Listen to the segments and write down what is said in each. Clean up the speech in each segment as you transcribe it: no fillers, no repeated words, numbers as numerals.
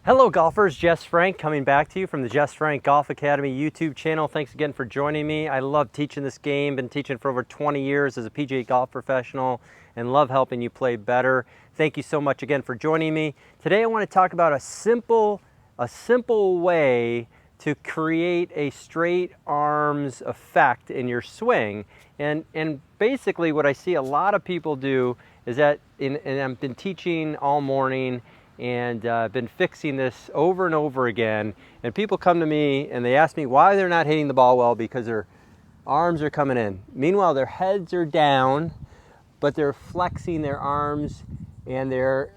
Hello golfers, Jess Frank coming back to you from the Jess Frank Golf Academy YouTube channel. Thanks again for joining me. I love teaching this game, been teaching for over 20 years as a PGA golf professional and love helping you play better. Thank you so much again for joining me. Today I want to talk about a simple way to create a straight arms effect in your swing. And basically what I see a lot of people do is that, and I've been teaching all morning and been fixing this over and over again, and people come to me and they ask me why they're not hitting the ball well because their arms are coming in. Meanwhile, their heads are down, but they're flexing their arms and their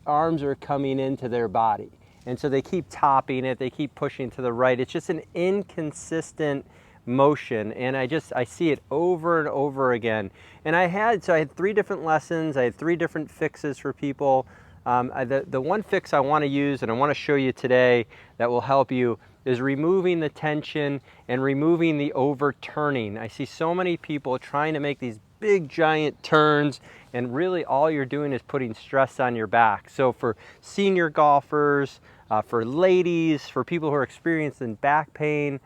arms are coming into their body. And so they keep topping it, they keep pushing to the right. It's just an inconsistent motion, and I see it over and over again. And I had 3 different lessons, I had 3 different fixes for people. The one fix I want to use and I want to show you today that will help you is removing the tension and removing the overturning. I see so many people trying to make these big giant turns, and really all you're doing is putting stress on your back. So for senior golfers, for ladies, for people who are experiencing back pain,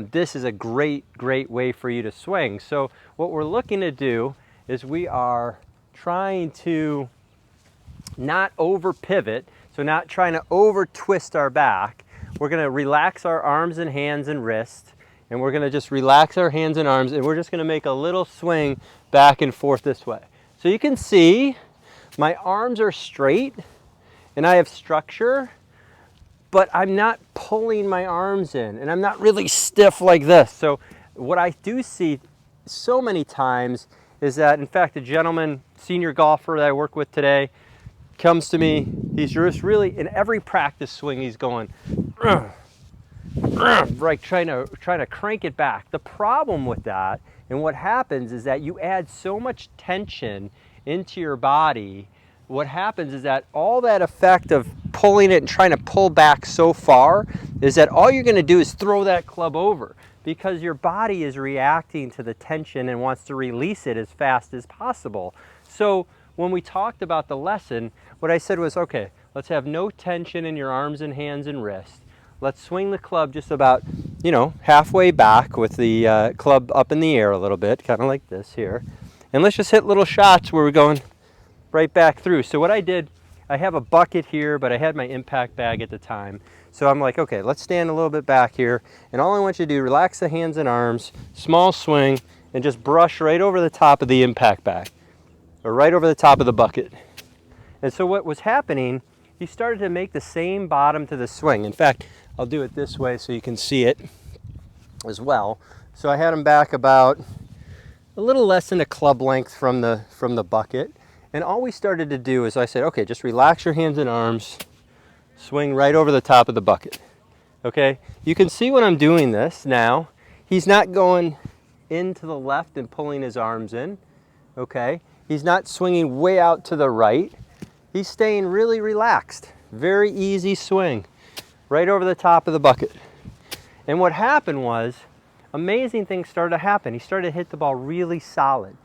this is a great way for you to swing. So what we're looking to do is we are trying to not over pivot, so not trying to over twist our back. We're going to relax our arms and hands and wrists, and we're going to just relax our hands and arms, and we're just going to make a little swing back and forth this way. So you can see my arms are straight and I have structure, but I'm not pulling my arms in and I'm not really stiff like this. So what I do see so many times is that, in fact, a gentleman, senior golfer that I work with today, comes to me, he's just really, in every practice swing, he's going, right, trying to crank it back. The problem with that, and what happens is that you add so much tension into your body. What happens is that all that effect of pulling it and trying to pull back so far is that all you're going to do is throw that club over, because your body is reacting to the tension and wants to release it as fast as possible. So when we talked about the lesson, what I said was, okay, let's have no tension in your arms and hands and wrists. Let's swing the club just about, halfway back with the club up in the air a little bit, kind of like this here. And let's just hit little shots where we're going right back through. So what I did, I have a bucket here, but I had my impact bag at the time. So I'm like, okay, let's stand a little bit back here. And all I want you to do, relax the hands and arms, small swing, and just brush right over the top of the impact bag, or right over the top of the bucket. And so what was happening, he started to make the same bottom to the swing. In fact, I'll do it this way so you can see it as well. So I had him back about a little less than a club length from the bucket. And all we started to do is I said, okay, just relax your hands and arms, swing right over the top of the bucket. Okay, you can see when I'm doing this now, he's not going into the left and pulling his arms in. Okay, he's not swinging way out to the right. He's staying really relaxed. Very easy swing, right over the top of the bucket. And what happened was, amazing things started to happen. He started to hit the ball really solid,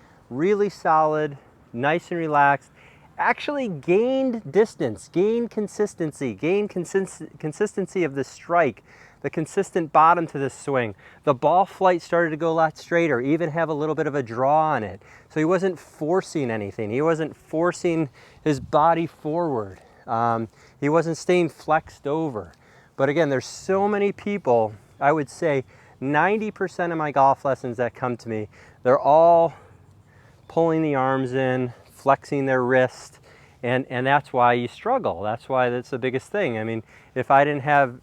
nice and relaxed. Actually gained distance, gained consistency, consistency of the strike, the consistent bottom to the swing. The ball flight started to go a lot straighter, even have a little bit of a draw on it. So he wasn't forcing anything. He wasn't forcing his body forward. He wasn't staying flexed over. But again, there's so many people, I would say 90% of my golf lessons that come to me, they're all pulling the arms in, flexing their wrist, and that's why you struggle. That's why that's the biggest thing. I mean, if I didn't have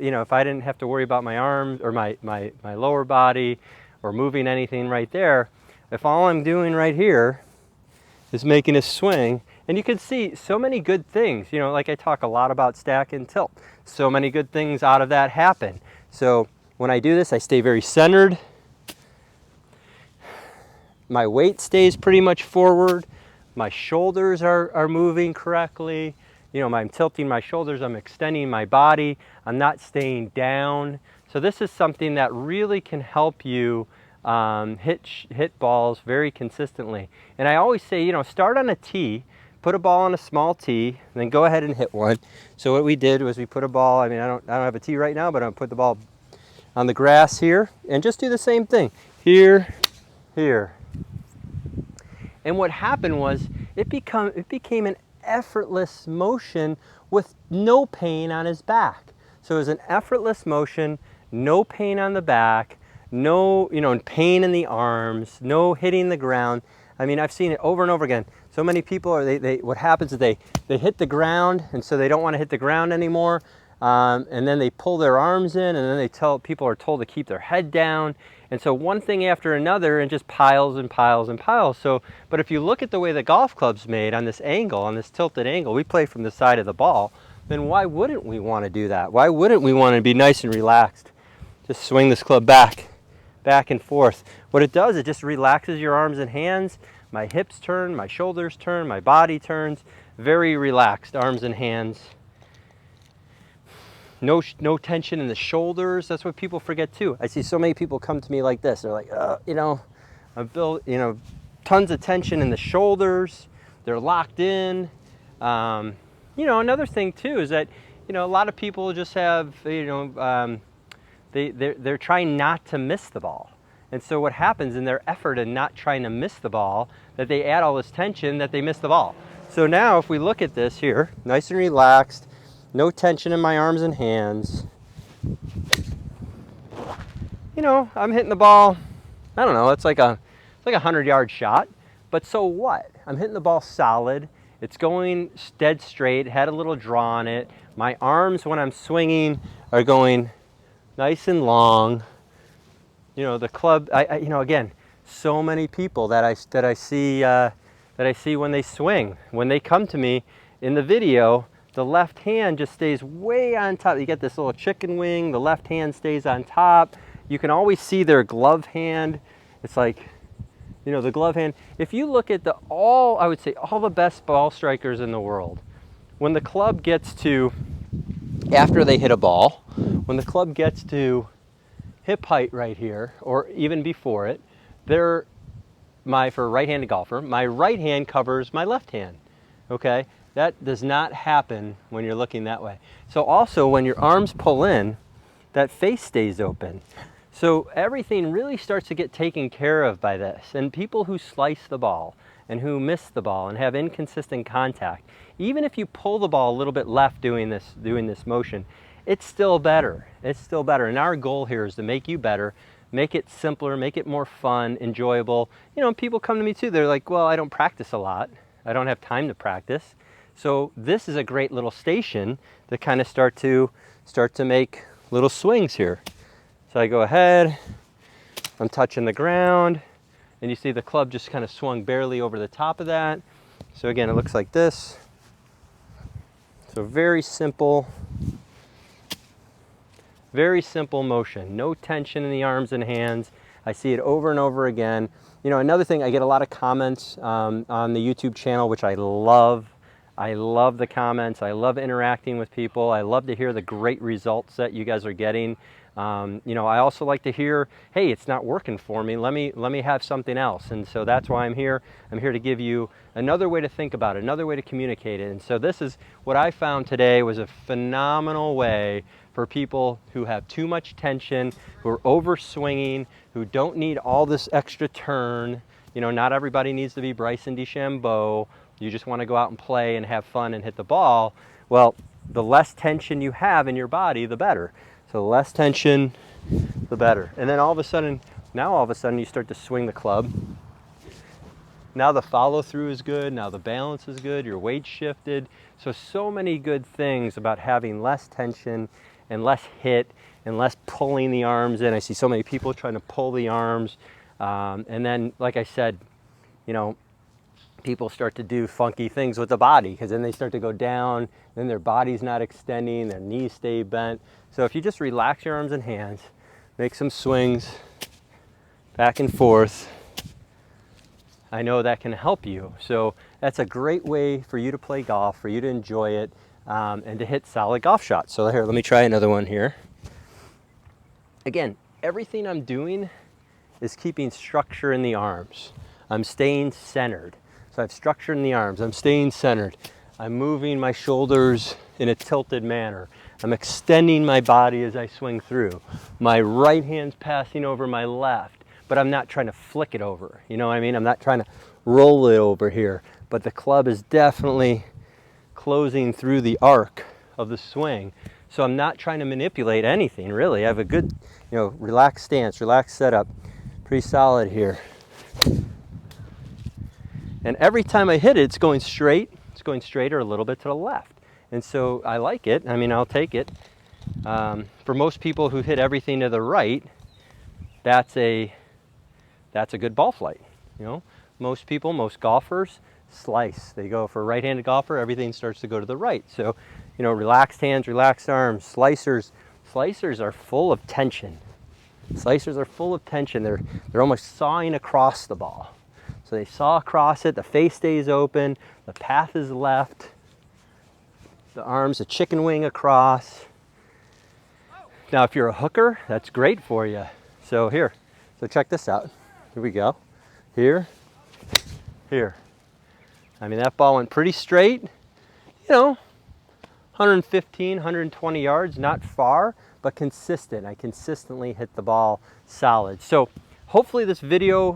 to worry about my arms or my lower body or moving anything right there, if all I'm doing right here is making a swing, and you can see so many good things, like I talk a lot about stack and tilt, so many good things out of that happen. So when I do this, I stay very centered. My weight stays pretty much forward. My shoulders are moving correctly. I'm tilting my shoulders, I'm extending my body, I'm not staying down. So this is something that really can help you hit balls very consistently. And I always say, start on a tee, put a ball on a small tee, and then go ahead and hit one. So what we did was we put a ball, I mean, I don't have a tee right now, but I'm gonna put the ball on the grass here and just do the same thing. Here, here. And what happened was it became an effortless motion with no pain on his back. So it was an effortless motion, no pain on the back, no, pain in the arms, no hitting the ground. I mean, I've seen it over and over again. So many people what happens is they hit the ground, and so they don't want to hit the ground anymore. And then they pull their arms in, and then people are told to keep their head down. And so one thing after another, and just piles and piles and piles. So, but if you look at the way the golf club's made on this angle, on this tilted angle, we play from the side of the ball, then why wouldn't we want to do that? Why wouldn't we want to be nice and relaxed? Just swing this club back and forth. What it does, it just relaxes your arms and hands. My hips turn, my shoulders turn, my body turns. Very relaxed arms and hands. No tension in the shoulders. That's what people forget too. I see so many people come to me like this. They're like, I've built, tons of tension in the shoulders. They're locked in. Another thing too is that, a lot of people just have, they're trying not to miss the ball. And so what happens in their effort in not trying to miss the ball, that they add all this tension that they miss the ball. So now if we look at this here, nice and relaxed, no tension in my arms and hands. I'm hitting the ball, I don't know, it's like a 100-yard shot, but so what? I'm hitting the ball solid. It's going dead straight, had a little draw on it. My arms when I'm swinging are going nice and long. The club, again, so many people that I see when they swing, when they come to me in the video, the left hand just stays way on top. You get this little chicken wing, the left hand stays on top. You can always see their glove hand. It's like, the glove hand. If you look at I would say all the best ball strikers in the world, when the club gets to, after they hit a ball, when the club gets to hip height right here, or even before it, for a right-handed golfer, my right hand covers my left hand, okay? That does not happen when you're looking that way. So also when your arms pull in, that face stays open. So everything really starts to get taken care of by this. And people who slice the ball and who miss the ball and have inconsistent contact, even if you pull the ball a little bit left doing this motion, it's still better. It's still better. And our goal here is to make you better, make it simpler, make it more fun, enjoyable. People come to me too. They're like, well, I don't practice a lot. I don't have time to practice. So this is a great little station to kind of start to make little swings here. So I go ahead, I'm touching the ground, and you see the club just kind of swung barely over the top of that. So again, it looks like this. So very simple motion. No tension in the arms and hands. I see it over and over again. Another thing, I get a lot of comments on the YouTube channel, which I love. I love the comments. I love interacting with people. I love to hear the great results that you guys are getting. I also like to hear, hey, it's not working for me. Let me have something else. And so that's why I'm here. I'm here to give you another way to think about it, another way to communicate it. And so this is what I found today was a phenomenal way for people who have too much tension, who are over swinging, who don't need all this extra turn. Not everybody needs to be Bryson DeChambeau. You just want to go out and play and have fun and hit the ball. Well, the less tension you have in your body, the better. So the less tension, the better. And then all of a sudden you start to swing the club. Now the follow through is good. Now the balance is good. Your weight shifted. So many good things about having less tension and less hit and less pulling the arms in. I see so many people trying to pull the arms. And then, like I said, people start to do funky things with the body because then they start to go down, then their body's not extending, their knees stay bent. So if you just relax your arms and hands, make some swings back and forth, I know that can help you. So that's a great way for you to play golf, for you to enjoy it, and to hit solid golf shots. So here, let me try another one here. Again, everything I'm doing is keeping structure in the arms. I'm staying centered. So I have structure in the arms. I'm staying centered. I'm moving my shoulders in a tilted manner. I'm extending my body as I swing through. My right hand's passing over my left, but I'm not trying to flick it over. You know what I mean? I'm not trying to roll it over here, but the club is definitely closing through the arc of the swing. So I'm not trying to manipulate anything, really. I have a good, relaxed stance, relaxed setup. Pretty solid here. And every time I hit it, it's going straight. It's going straight or a little bit to the left. And so I like it. I mean, I'll take it. For most people who hit everything to the right, that's a good ball flight. Most people, most golfers, slice. They go for a right-handed golfer, everything starts to go to the right. So, relaxed hands, relaxed arms. Slicers are full of tension. Slicers are full of tension. They're almost sawing across the ball. So they saw across it, the face stays open, the path is left, the arms a chicken wing across. Now if you're a hooker, that's great for you. So check this out. Here we go. Here. I mean, that ball went pretty straight, 115, 120 yards, not far, but consistent. I consistently hit the ball solid. So hopefully this video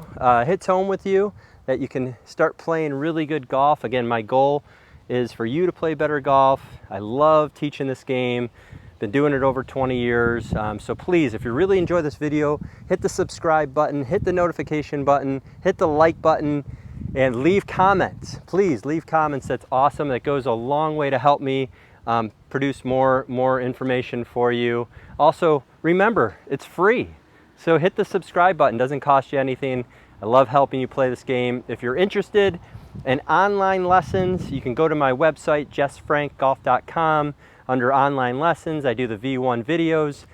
hits home with you, that you can start playing really good golf. Again, my goal is for you to play better golf. I love teaching this game. Been doing it over 20 years. So please, if you really enjoy this video, hit the subscribe button, hit the notification button, hit the like button, and leave comments. Please leave comments. That's awesome. That goes a long way to help me produce more information for you. Also, remember, it's free. So hit the subscribe button, doesn't cost you anything. I love helping you play this game. If you're interested in online lessons, you can go to my website, jessfrankgolf.com. Under online lessons, I do the V1 videos,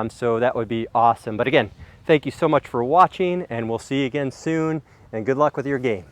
so that would be awesome. But again, thank you so much for watching, and we'll see you again soon, and good luck with your game.